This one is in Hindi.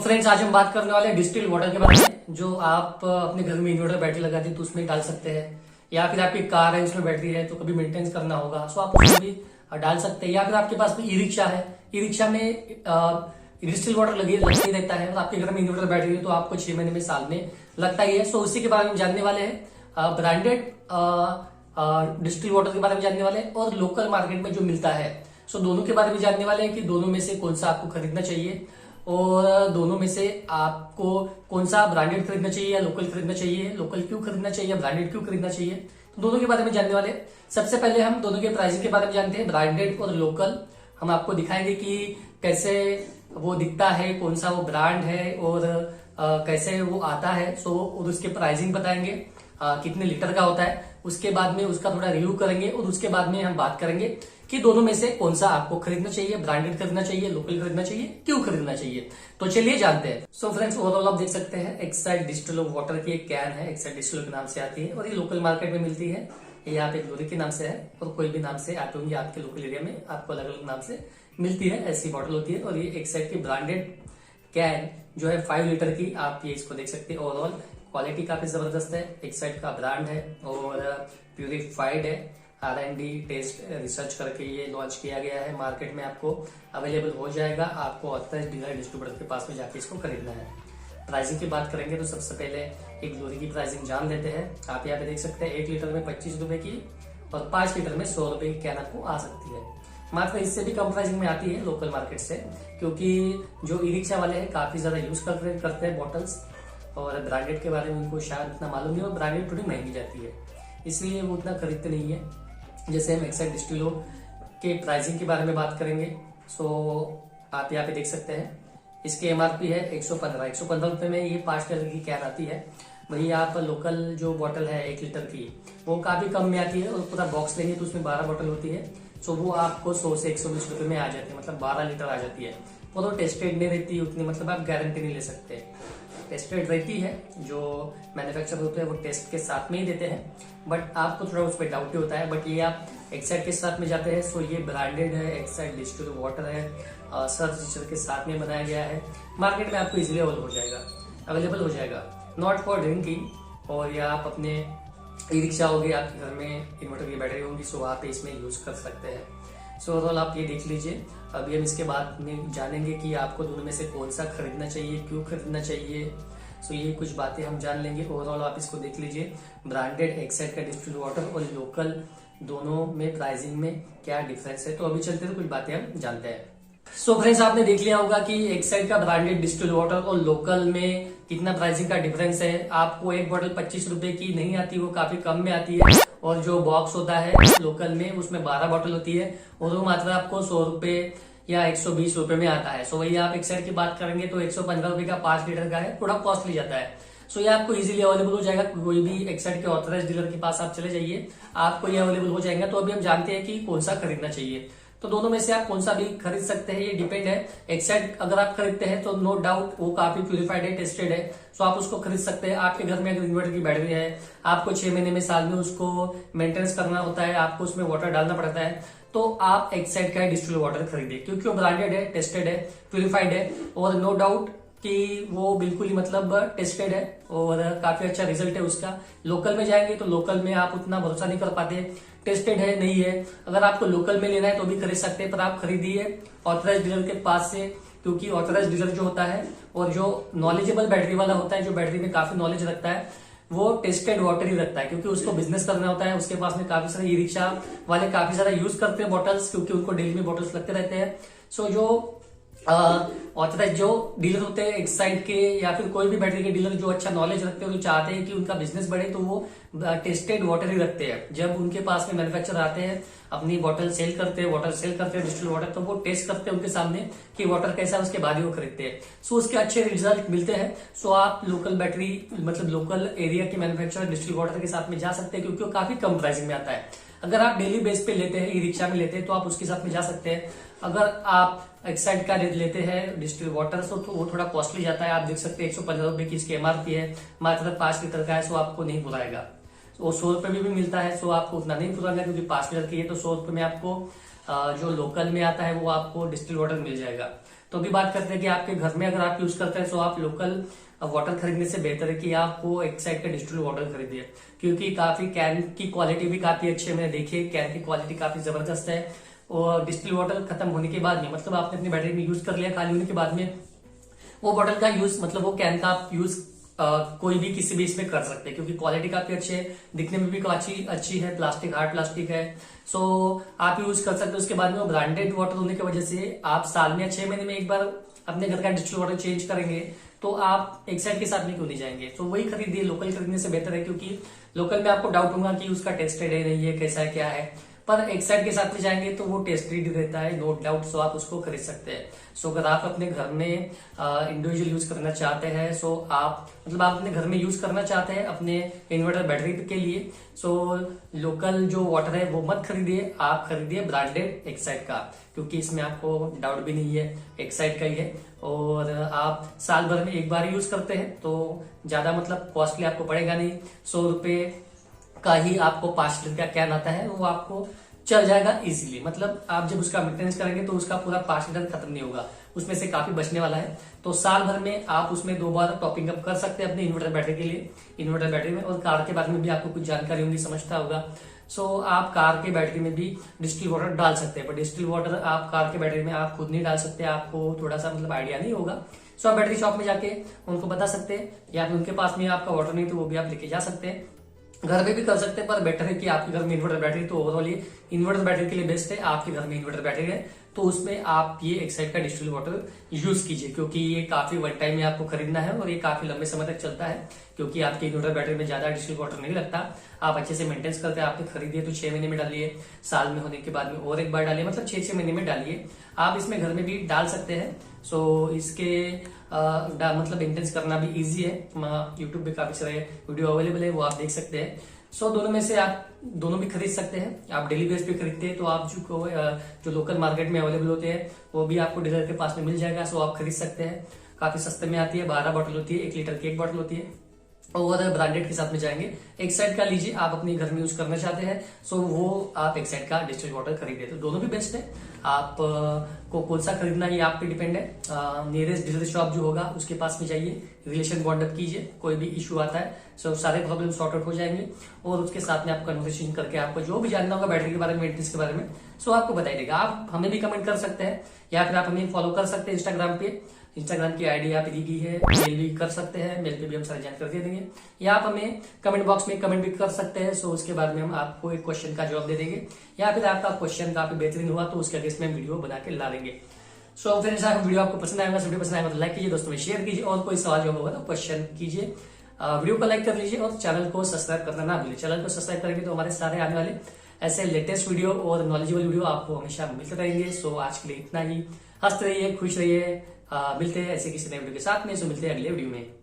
फ्रेंड्स, आज हम बात करने वाले हैं डिस्टिल वाटर के बारे में, जो आप अपने घर में इन्वर्टर बैटरी लगा दी तो उसमें डाल सकते हैं, या फिर आपकी कार है उसमें बैटरी है तो कभी मेंटेनेंस करना होगा सो आप उसमें भी डाल सकते हैं। या फिर आपके पास में ई रिक्शा है, ई रिक्शा में डिस्टिल वाटर लगी लगती रहता है और आपके घर में इन्वर्टर बैटरी है तो आपको 6 महीने में, साल में लगता ही है। सो उसी के बारे में जानने वाले हैं, ब्रांडेड डिस्टिल वाटर के बारे में जानने वाले हैं और लोकल मार्केट में जो मिलता है, सो दोनों के बारे में जानने वाले हैं कि दोनों में से कौन सा आपको खरीदना चाहिए और दोनों में से आपको कौन सा ब्रांडेड खरीदना चाहिए या लोकल खरीदना चाहिए, लोकल क्यों खरीदना चाहिए, ब्रांडेड क्यों खरीदना चाहिए, तो दोनों के बारे में जानने वाले हैं। सबसे पहले हम दोनों के प्राइसिंग के बारे में जानते हैं, ब्रांडेड और लोकल। हम आपको दिखाएंगे कि कैसे वो दिखता है, कौन सा वो ब्रांड है और कैसे वो आता है। सो और उसके प्राइसिंग बताएंगे, कितने लीटर का होता है, उसके बाद में उसका थोड़ा रिव्यू करेंगे और उसके बाद में हम बात करेंगे कि दोनों में से कौन सा आपको खरीदना चाहिए, ब्रांडेड खरीदना चाहिए, लोकल खरीदना चाहिए, क्यों खरीदना चाहिए। तो चलिए जानते हैं। सो फ्रेंड्स, ओवरऑल आप देख सकते हैं एक्साइड डिस्टिल वाटर की एक कैन है, एक्साइड डिस्टिल के नाम से आती है और ये लोकल मार्केट में मिलती है। ये यहाँ पे ग्लोरी के नाम से है और कोई भी नाम से आते होंगे आपके लोकल एरिया में, आपको अलग अलग नाम से मिलती है, ऐसी बॉटल होती है। और ये एक्साइड की ब्रांडेड कैन जो है 5 लीटर की, आप ये इसको देख सकते हैं। ओवरऑल क्वालिटी काफी जबरदस्त है, एक्साइड का ब्रांड है और प्यूरिफाइड है, R&D टेस्ट रिसर्च करके ये लॉन्च किया गया है। मार्केट में आपको अवेलेबल हो जाएगा, आपको ऑथराइज्ड डीलर डिस्ट्रीब्यूटर के पास में जाके इसको खरीदना है। प्राइसिंग की बात करेंगे तो सबसे पहले एक ग्लोरी की प्राइसिंग जान लेते हैं। आप यहाँ पे देख सकते हैं 1 लीटर में 25 रुपए की और 5 लीटर में 100 रुपए की कैन आपको आ सकती है। मात्र इससे भी कम प्राइसिंग में आती है लोकल मार्केट से, क्योंकि जो ई रिक्शा वाले हैं काफी ज्यादा यूज करते हैं बॉटल्स, और ब्रांडेड के बारे में उनको शायद उतना मालूम नहीं, और ब्रांडेड थोड़ी महंगी जाती है इसलिए वो उतना खरीदते नहीं है। जैसे हम एक्साइड डिस्टिलो के प्राइसिंग के बारे में बात करेंगे, सो आप यहाँ पे देख सकते हैं इसके एमआरपी है 115 रुपए में ये 5 लीटर की कैन आती है। वही आप लोकल जो बॉटल है 1 लीटर की, वो काफी कम में आती है और पूरा बॉक्स लेंगे तो उसमें 12 बॉटल होती है। सो वो आपको 100 से 120 रुपए में आ जाती है, मतलब 12 लीटर आ जाती है। वो तो टेस्टेड नहीं रहती उतनी, मतलब आप गारंटी नहीं ले सकते। टेस्टेड रहती है, जो मैन्युफैक्चर होते हैं वो टेस्ट के साथ में ही देते हैं, बट आपको थोड़ा उस पर डाउट ही होता है। बट ये आप एक्साइड के साथ में जाते हैं, सो ये ब्रांडेड है, एक्साइड डिस्टिल वाटर है, सर्च रजिस्टर के साथ में बनाया गया है। मार्केट में आपको इजिली अवेलेबल हो जाएगा, नॉट फॉर ड्रिंकिंग। और या आप अपने ई रिक्शा हो गए, आपके घर में इन्वर्टर की बैटरी होगी, सो आप इसमें यूज कर सकते हैं। सो ओवरऑल आप ये देख लीजिए। अभी हम इसके बाद में जानेंगे कि आपको दोनों में से कौन सा खरीदना चाहिए, क्यों खरीदना चाहिए। सो ये कुछ बातें हम जान लेंगे। ओवरऑल आप इसको देख लीजिए, ब्रांडेड एक्साइड का डिस्टिल वाटर और लोकल दोनों में प्राइसिंग में क्या डिफरेंस है। तो अभी चलते हैं, कुछ बातें हम जानते हैं। सो फ्रेंड्स, आपने देख लिया होगा कि एक्साइड का ब्रांडेड डिस्टिल वाटर और लोकल में कितना प्राइसिंग का डिफरेंस है। आपको एक बोतल 25 रुपए की नहीं आती, वो काफी कम में आती है, और जो बॉक्स होता है लोकल में उसमें 12 बोतल होती है और वो मात्र आपको 100 रुपए या 120 रुपए में आता है। सो वही आप एक्साइड की बात करेंगे तो 115 रुपए का 5 लीटर का है, थोड़ा कॉस्टली जाता है। सो ये आपको इजीली अवेलेबल हो जाएगा, कोई भी एक्साइड के ऑथराइज्ड डीलर के पास आप चले जाइए, आपको ये अवेलेबल हो जाएगा। तो अभी हम जानते हैं कि कौन सा खरीदना चाहिए। तो दोनों में से आप कौन सा भी खरीद सकते हैं, ये डिपेंड है। एक्साइड अगर आप खरीदते हैं तो नो डाउट वो काफी प्यूरिफाइड है, टेस्टेड है, सो आप उसको खरीद सकते हैं। आपके घर में अगर इन्वर्टर की बैटरी है, आपको 6 महीने में, साल में उसको मेंटेनेंस करना होता है, आपको उसमें वाटर डालना पड़ता है, तो आप एक्साइड का डिस्टिल वाटर खरीदिए, क्योंकि वो ब्रांडेड है, टेस्टेड है, प्यूरिफाइड है, और नो डाउट कि वो बिल्कुल ही मतलब टेस्टेड है और काफी अच्छा रिजल्ट है उसका। लोकल में जाएंगे तो लोकल में आप उतना भरोसा नहीं कर पाते, टेस्टेड है नहीं है। अगर आपको लोकल में लेना है तो भी खरीद सकते हैं, पर आप खरीदिए ऑथराइज्ड डीलर के पास से, क्योंकि ऑथराइज्ड डीलर जो होता है और जो नॉलेजेबल बैटरी वाला होता है, जो बैटरी में काफी नॉलेज रखता है, वो टेस्टेड वाटर ही रखता है, क्योंकि उसको बिजनेस करना होता है। उसके पास में काफी सारे ई रिक्शा वाले काफी सारा यूज करते हैं बॉटल्स, क्योंकि उनको डेली में बॉटल्स लगते रहते हैं। सो जो ऑथराइज जो डीलर होते हैं एक्साइड के या फिर कोई भी बैटरी के डीलर, जो अच्छा नॉलेज रखते हैं, जो चाहते हैं कि उनका बिजनेस बढ़े, तो वो टेस्टेड वाटर ही रखते हैं। जब उनके पास में मैन्युफैक्चर आते हैं, अपनी बॉटल सेल करते हैं डिस्टिल वाटर, तो वो टेस्ट करते हैं उनके सामने कि वाटर कैसा है, उसके बाद ही वो खरीदते हैं। सो उसके अच्छे रिजल्ट मिलते हैं। सो आप लोकल बैटरी, मतलब लोकल एरिया के मैन्युफैक्चर डिस्टिल वाटर के साथ में जा सकते हैं, क्योंकि वो काफी कम प्राइसिंग में आता है। अगर आप डेली बेस पे लेते हैं, ई रिक्शा में लेते हैं, तो आप उसके साथ में जा सकते हैं। अगर आप एक्साइड का लेते हैं डिस्टिल वाटर, तो वो थोड़ा कॉस्टली जाता है। आप देख सकते हैं 115 रुपए की इसकी एमआरपी है, मात्र 5 लीटर का है, सो आपको नहीं बुलाएगा। वो 100 रुपए में भी मिलता है, सो आपको उतना नहीं बुलाना, क्योंकि 5 लीटर की है, तो 100 रुपए में आपको जो लोकल में आता है वो आपको डिस्टिल वाटर मिल जाएगा। तो अभी बात करते हैं कि आपके घर में अगर आप यूज करते हैं तो आप लोकल वाटर खरीदने से बेहतर है कि आपको एक्साइड का डिस्टिल वाटर खरीदिए, क्योंकि काफी कैन की क्वालिटी भी काफी अच्छी है। मैंने देखी है कैन की क्वालिटी काफी जबरदस्त है। और डिस्टिल वाटर खत्म होने के बाद में, मतलब आपने अपनी बैटरी में यूज कर लिया, खाली होने के बाद में वो बॉटल का यूज, मतलब वो कैन का आप यूज कोई भी किसी भी इसमें कर सकते हैं, क्योंकि क्वालिटी काफी अच्छी है, दिखने में भी काफी अच्छी है, प्लास्टिक हार्ड प्लास्टिक है। सो आप यूज कर सकते हो। उसके बाद में वो ब्रांडेड वाटर होने की वजह से आप साल में या 6 महीने में एक बार अपने घर का डिस्टिल वाटर चेंज करेंगे, तो आप एक्साइड के साथ में क्यों नहीं जाएंगे। तो वही खरीदिए, लोकल खरीदने से बेहतर है, क्योंकि लोकल में आपको डाउट होगा कि उसका टेस्टेड है नहीं है, कैसा है क्या है, पर एक्साइड के साथ में जाएंगे तो वो टेस्टेड रहता है, नो डाउट। सो आप उसको खरीद सकते हैं। सो अगर आप अपने घर में इंडिविजुअल यूज करना चाहते हैं, सो आप मतलब आप अपने घर में यूज करना चाहते हैं अपने इन्वर्टर बैटरी के लिए, सो लोकल जो वाटर है वो मत खरीदिए, आप खरीदिए ब्रांडेड एक्साइड का, क्योंकि इसमें आपको डाउट भी नहीं है, एक्साइड का ही है। और आप साल भर में एक बार यूज करते हैं तो ज्यादा मतलब कॉस्टली आपको पड़ेगा नहीं। 100 रुपए का ही आपको 5 लीटर का कैन आता है, वो आपको चल जाएगा इजीली। मतलब आप जब उसका मेंटेनेंस करेंगे तो उसका पूरा 5 लीटर खत्म नहीं होगा, उसमें से काफी बचने वाला है। तो साल भर में आप उसमें 2 बार टॉपिंग अप कर सकते हैं अपने इन्वर्टर बैटरी के लिए, इन्वर्टर बैटरी में। और कार के बारे में भी आपको कुछ जानकारी होगी, समझता होगा। सो आप कार के बैटरी में भी डिस्टिल वाटर डाल सकते हैं, पर डिस्टिल वाटर आप कार के बैटरी में आप खुद नहीं डाल सकते, आपको थोड़ा सा मतलब आइडिया नहीं होगा। सो आप बैटरी शॉप में जाके उनको बता सकते हैं, या फिर उनके पास में आपका वाटर नहीं तो वो भी आप लेके जा सकते हैं। घर में भी कर सकते हैं, पर बेटर है कि आपके घर में इन्वर्टर बैटरी, तो ओवरऑल ये इन्वर्टर बैटरी के लिए बेस्ट है। आपके घर में इन्वर्टर बैटरी है तो उसमें आप ये एक्साइड का डिस्टिल वाटर यूज कीजिए, क्योंकि ये काफी वन टाइम में आपको खरीदना है और ये काफी लंबे समय तक चलता है, क्योंकि आपके इन्वर्टर बैटरी में ज्यादा डिस्टिल वाटर नहीं लगता। आप अच्छे से मेंटेन करते हैं। आपने खरीदिए तो 6 महीने में डालिए, साल में होने के बाद में और एक बार डालिए, मतलब 6-6 महीने में डालिए। आप इसमें घर में भी डाल सकते हैं। सो इसके मतलब मेंटेन करना भी इजी है। यूट्यूब पे काफी सारे वीडियो अवेलेबल है, वो आप देख सकते हैं। सो दोनों में से आप दोनों भी खरीद सकते हैं। आप डेली बेस पे खरीदते हैं तो आप जो लोकल मार्केट में अवेलेबल होते हैं वो भी आपको डीलर के पास में मिल जाएगा। सो आप खरीद सकते हैं, काफी सस्ते में आती है। 12 बॉटल होती है, 1 लीटर की 1 बॉटल होती है। और ब्रांडेड के साथ में जाएंगे, एक्साइड का लीजिए, आप अपने घर में यूज करना चाहते हैं सो वो आप एक्साइड का डिस्टिल वाटर खरीदे, तो दोनों भी बेस्ट है। आप को कौन सा खरीदना है ये आप पे डिपेंड है। नियरेस्ट डीलर शॉप जो होगा उसके पास में जाइए, रिलेशन बॉन्ड अप कीजिए, कोई भी इशू आता है सो सारे प्रॉब्लम सॉर्ट आउट हो जाएंगे। और उसके साथ में आप कन्वर्सेशन करके आपको जो भी जानना होगा बैटरी के बारे में, मेंटेनेंस के बारे में, सो आपको बताई देगा। आप हमें भी कमेंट कर सकते हैं, या फिर आप हमें फॉलो कर सकते हैं इंस्टाग्राम पे। इंस्टाग्राम की आईडी यहाँ पे दी गई है, मेल भी कर सकते हैं, मेल पे भी हम सारी जानकारी दे देंगे, या आप हमें कमेंट बॉक्स में कमेंट भी कर सकते हैं। सो उसके बाद में हम आपको एक क्वेश्चन का जवाब दे देंगे, या फिर आपका क्वेश्चन काफी बेहतरीन हुआ तो उसके अगेंस्ट में वीडियो बना के ला देंगे। सो फिर ऐसा वीडियो आपको पसंद आएगा, वीडियो पसंद आएगा तो लाइक कीजिए, दोस्तों में शेयर कीजिए, और कोई सवाल जवाब होगा तो क्वेश्चन कीजिए। वीडियो को लाइक कर लीजिए और चैनल को सब्सक्राइब करना ना भूलिए। चैनल को सब्सक्राइब करेंगे तो हमारे सारे आने वाले ऐसे लेटेस्ट वीडियो और नॉलेजेबल वीडियो आपको हमेशा मिलते रहेंगे। सो आज के लिए इतना ही। हंसते रहिए, खुश रहिए। मिलते हैं ऐसे किसी नए वीडियो के साथ में। सो मिलते हैं अगले वीडियो में।